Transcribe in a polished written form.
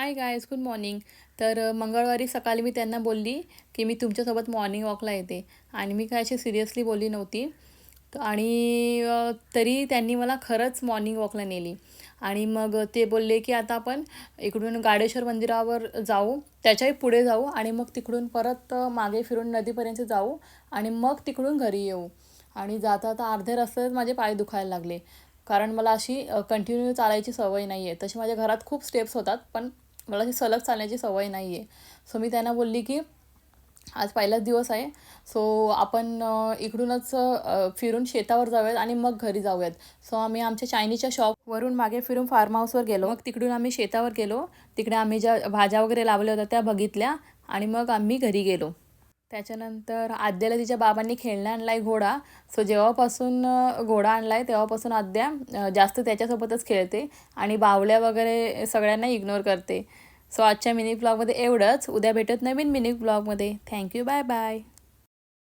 Hi guys, good morning. तर मंगळवारी सकाळी मी त्यांना बोलली की मी तुमच्यासोबत मॉर्निंग वॉकला येते आणि मी काय अशी सिरियसली बोलली नव्हती. आणि तरी त्यांनी मला खरंच मॉर्निंग वॉकला नेली. आणि मग ते बोलले की आता आपण इकडून गाडेश्वर मंदिरावर जाऊ, त्याच्याही पुढे जाऊ आणि मग तिकडून परत मागे फिरून नदीपर्यंत जाऊ आणि मग तिकडून घरी येऊ. आणि जाता आता अर्धे रस्त्यात माझे पाय दुखायला लागले, कारण मला अशी कंटिन्यू चालायची सवय नाही आहे. तशी माझ्या घरात खूप स्टेप्स होतात, पण मला अशी सलग चालण्याची सवय नाही आहे. सो मी त्यांना बोलली की आज पहिलाच दिवस आहे, सो आपण इकडूनच फिरून शेतावर जाऊयात आणि मग घरी जाऊयात. सो आम्ही आमच्या चायनीजच्या शॉपवरून मागे फिरून फार्म हाऊसवर गेलो. मग तिकडून आम्ही शेतावर गेलो. तिकडे आम्ही ज्या भाज्या वगैरे लावल्या होत्या त्या बघितल्या आणि मग आम्ही घरी गेलो. त्याच्यानंतर आद्याला तिच्या बाबांनी खेळणं आणला आहे घोडा. सो जेव्हापासून घोडा आणला आहे तेव्हापासून आद्या जास्त त्याच्यासोबतच खेळते आणि बावल्या वगैरे सगळ्यांना इग्नोर करते. सो आजच्या मिनी ब्लॉगमध्ये एवढंच. उद्या भेटत नवीन मिनी ब्लॉगमध्ये. Thank you, bye bye.